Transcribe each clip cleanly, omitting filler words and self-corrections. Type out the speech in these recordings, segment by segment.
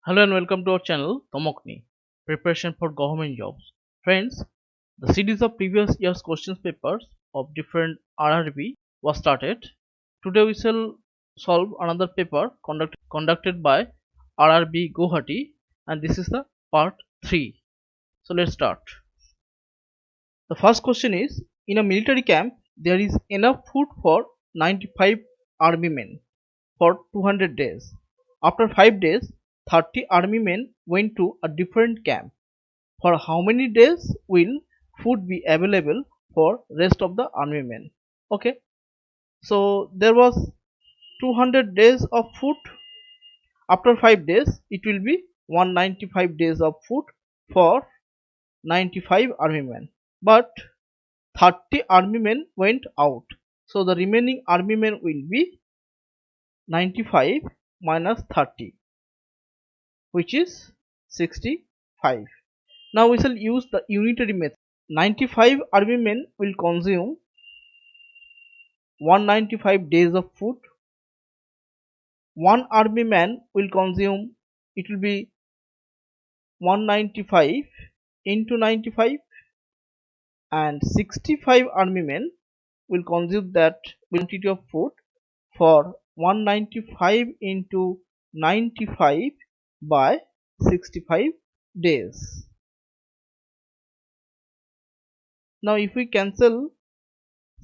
Hello and welcome to our channel Tomokni Preparation for Government Jobs. Friends, the series of previous year's questions papers of different RRB was started. Today we shall solve another paper conducted by RRB Guwahati, and this is the part 3. So let's start. The first question is, in a military camp there is enough food for 95 army men for 200 days. After 5 days, 30 army men went to a different camp. For how many days will food be available for rest of the army men? Okay, so there was 200 days of food. After 5 days, it will be 195 days of food for 95 army men. But 30 army men went out. So the remaining army men will be 95 minus 30, which is 65. Now we shall use the unitary method. 95 army men will consume 195 days of food. One army man will consume, it will be 195 into 95, and 65 army men will consume that quantity of food for 195 into 95 by 65 days. Now if we cancel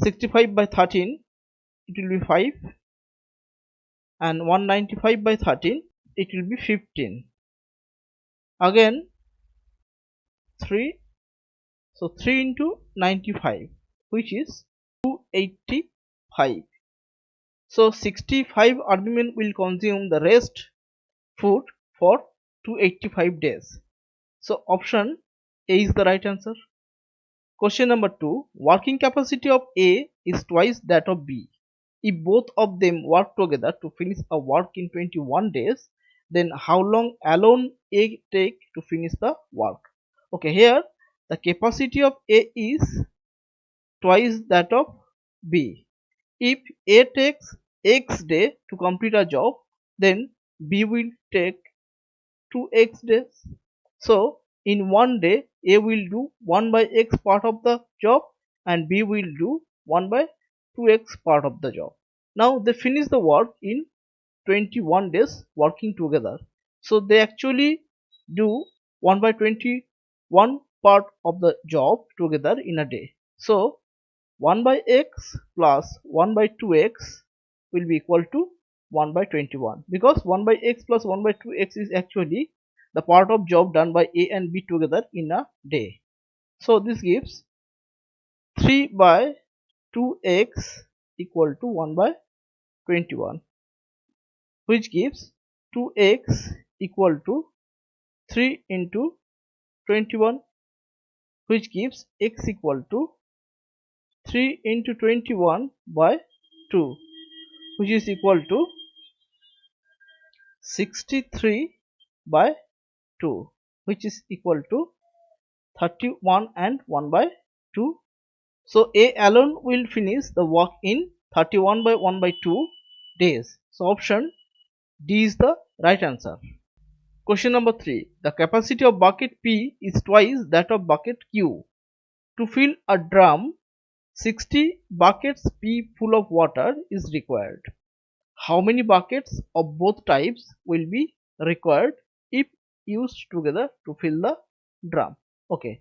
65 by 13, it will be 5, and 195 by 13, it will be 15. Again 3, so 3 into 95, which is 285. So 65 army men will consume the rest food for 285 days. So option A is the right answer. Question number 2. Working capacity of A is twice that of B. If both of them work together to finish a work in 21 days, then how long alone A take to finish the work? Okay, here the capacity of A is twice that of B. If A takes X day to complete a job, then B will take 2x days. So in one day A will do 1 by x part of the job and B will do 1 by 2x part of the job. Now they finish the work in 21 days working together. So they actually do 1 by 21 part of the job together in a day. So 1 by x plus 1 by 2x will be equal to 1 by 21, because 1 by x plus 1 by 2x is actually the part of job done by A and B together in a day. So this gives 3 by 2x equal to 1 by 21, which gives 2x equal to 3 into 21, which gives x equal to 3 into 21 by 2, which is equal to 63 by 2, which is equal to 31 and 1 by 2. So A alone will finish the work in 31 by 1 by 2 days. So option D is the right answer. Question number 3. The capacity of bucket P is twice that of bucket Q. To fill a drum, 60 buckets P full of water is required. How many buckets of both types will be required if used together to fill the drum? Okay,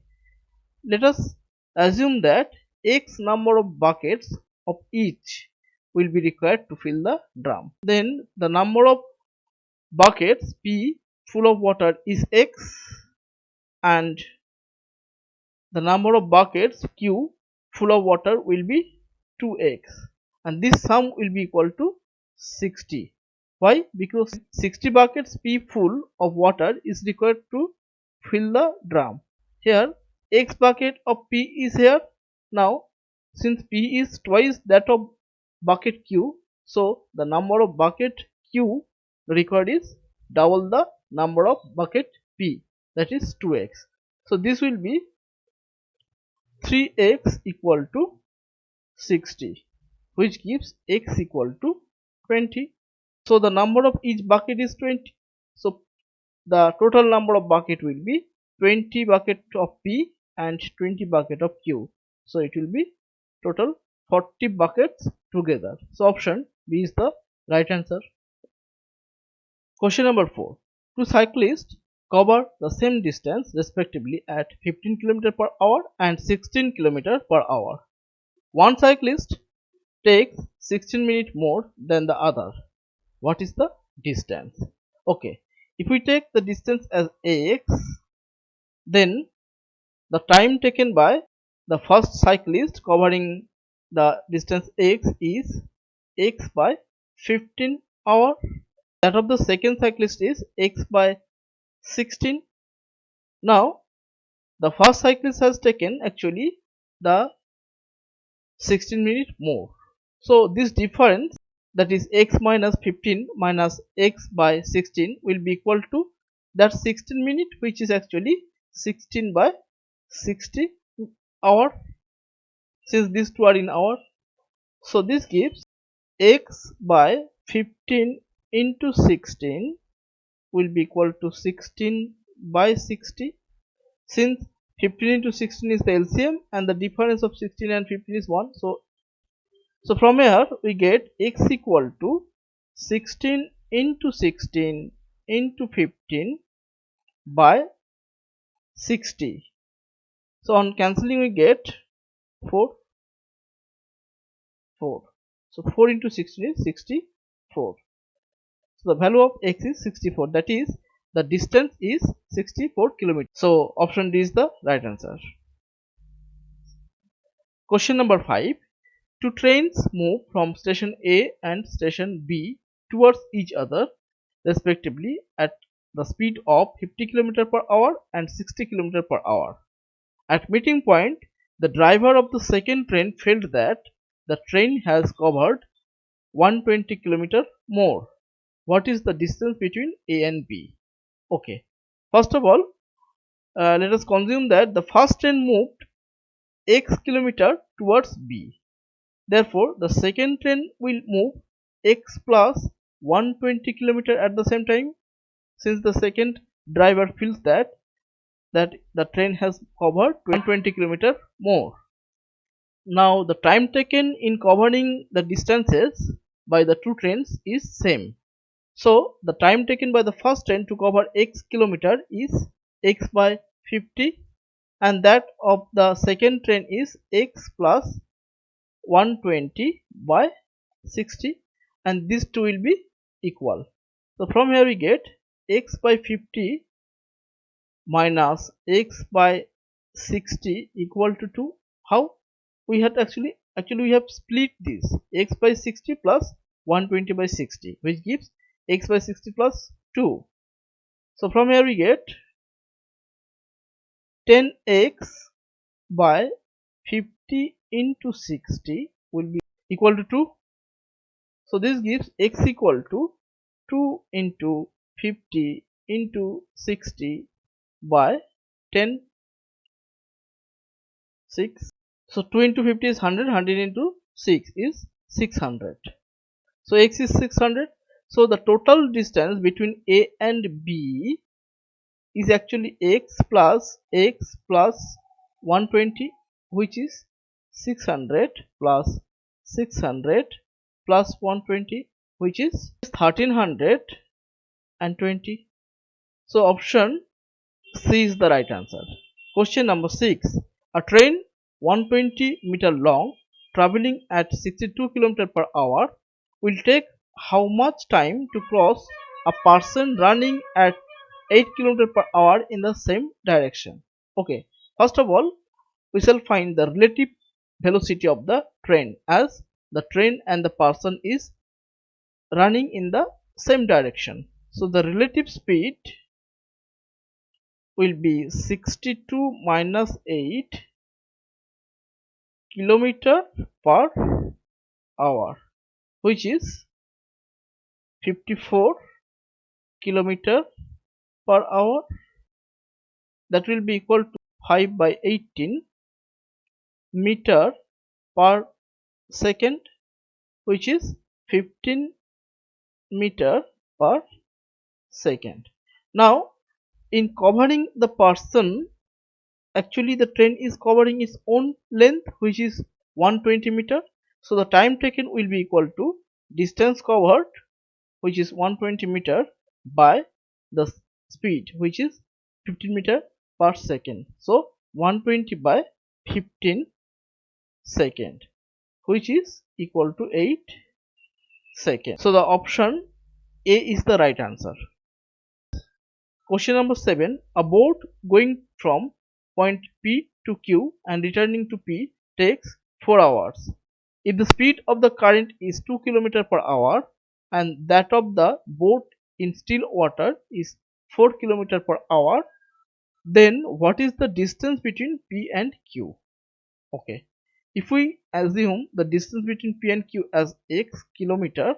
let us assume that x number of buckets of each will be required to fill the drum. Then the number of buckets P full of water is x, and the number of buckets Q full of water will be 2x, and this sum will be equal to 60. Why? Because 60 buckets P full of water is required to fill the drum. Here x bucket of P is here. Now since P is twice that of bucket Q, so the number of bucket Q required is double the number of bucket P, that is 2x. So this will be 3x equal to 60, which gives x equal to 20. So the number of each bucket is 20. So the total number of bucket will be 20 bucket of P and 20 bucket of Q. So it will be total 40 buckets together. So option B is the right answer. Question number 4. Two cyclists cover the same distance respectively at 15 km per hour and 16 km per hour. One cyclist takes 16 minutes more than the other. What is the distance? Okay, if we take the distance as x, then the time taken by the first cyclist covering the distance x is x by 15 hour. That of the second cyclist is x by 16. Now the first cyclist has taken actually the 16 minutes more. So this difference, that is x minus 15 minus x by 16, will be equal to that 16 minute, which is actually 16 by 60 hour, since these two are in hour. So this gives x by 15 into 16 will be equal to 16 by 60. Since 15 into 16 is the LCM and the difference of 16 and 15 is 1, so from here we get x equal to 16 into 16 into 15 by 60. So on cancelling we get 4. So 4 into 16 is 64. So the value of x is 64. That is, the distance is 64 kilometers. So option D is the right answer. Question number 5. Two trains move from station A and station B towards each other respectively at the speed of 50 km per hour and 60 km per hour. At meeting point, the driver of the second train felt that the train has covered 120 km more. What is the distance between A and B? Okay, first of all, let us consume that the first train moved x kilometer towards B. Therefore, the second train will move x plus 120 km at the same time, since the second driver feels that the train has covered 120 km more. Now the time taken in covering the distances by the two trains is same. So the time taken by the first train to cover x kilometer is x by 50, and that of the second train is x plus 120 by 60, and these two will be equal. So from here we get x by 50 minus x by 60 equal to 2. How? We had actually we have split this, x by 60 plus 120 by 60, which gives x by 60 plus 2. So from here we get 10x by 50 into 60 will be equal to 2. So this gives x equal to 2 into 50 into 60 by 10, 6. So 2 into 50 is 100, 100 into 6 is 600. So x is 600. So the total distance between A and B is actually x plus 120, which is 600 plus 600 plus 120, which is 1320. So option C is the right answer. Question number 6. A train 120 meter long traveling at 62 km per hour will take how much time to cross a person running at 8 km per hour in the same direction? Okay, first of all, we shall find the relative velocity of the train, as the train and the person is running in the same direction. So the relative speed will be 62 minus 8 kilometer per hour, which is 54 kilometer per hour. That will be equal to 5 by 18 meter per second, which is 15 meter per second. Now in covering the person, actually the train is covering its own length, which is 120 meter. So the time taken will be equal to distance covered, which is 120 meter, by the speed, which is 15 meter per second. So 120 by 15 second, which is equal to 8 seconds. So the option A is the right answer. Question number 7. A boat going from point P to Q and returning to P takes 4 hours. If the speed of the current is 2 km per hour and that of the boat in still water is 4 km per hour, then what is the distance between P and Q? Okay. If we assume the distance between P and Q as x kilometer,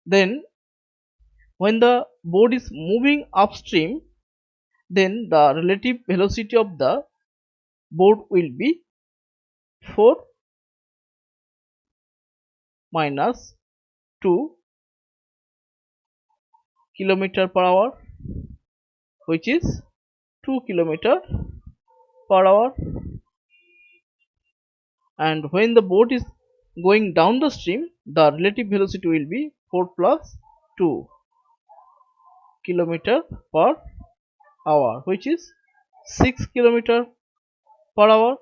then when the boat is moving upstream, then the relative velocity of the boat will be 4 minus 2 km per hour, which is 2 km per hour. And when the boat is going down the stream, the relative velocity will be 4 plus 2 km per hour, which is 6 km per hour.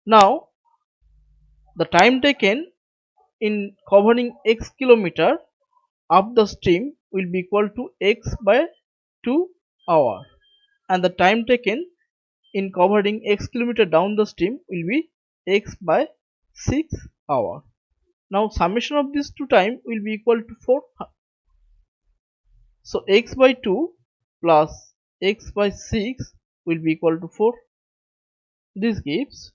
Now the time taken in covering x kilometer up the stream will be equal to x by 2 hour, and the time taken in covering x kilometer down the stream will be x by 6 hour. Now summation of these two time will be equal to 4. So x by 2 plus x by 6 will be equal to 4. This gives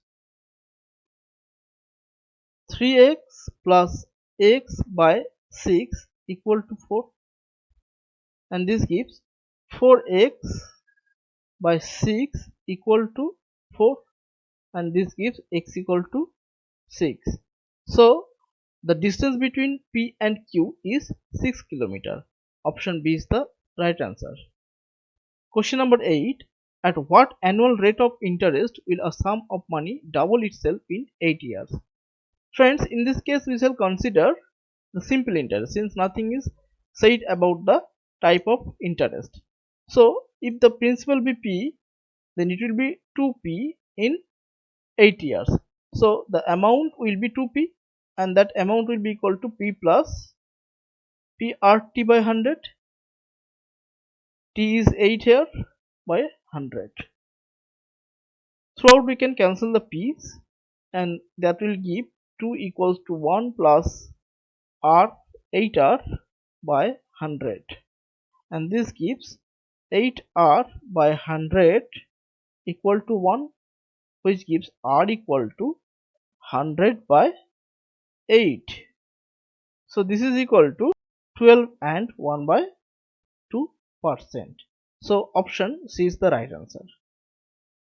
3x plus x by 6 equal to 4, and this gives 4x by 6 equal to 4, and this gives x equal to 6. So the distance between P and Q is 6 km. Option B is the right answer. Question number 8. At what annual rate of interest will a sum of money double itself in 8 years? Friends, in this case we shall consider the simple interest, since nothing is said about the type of interest. So if the principal be P, then it will be 2P in 8 years. So the amount will be 2P, and that amount will be equal to P plus PRT by 100. T is 8 here by 100. Throughout we can cancel the P's, and that will give 2 equals to 1 plus R 8R by 100, and this gives 8R by 100 equal to 1, which gives R equal to 100 by 8. So this is equal to 12 and 1 by 2%. So option C is the right answer.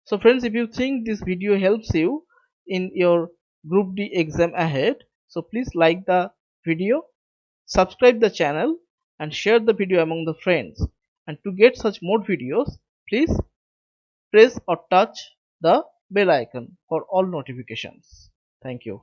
So friends, if you think this video helps you in your Group D exam ahead, so please like the video, subscribe the channel and share the video among the friends. And to get such more videos, please press or touch the bell icon for all notifications. Thank you.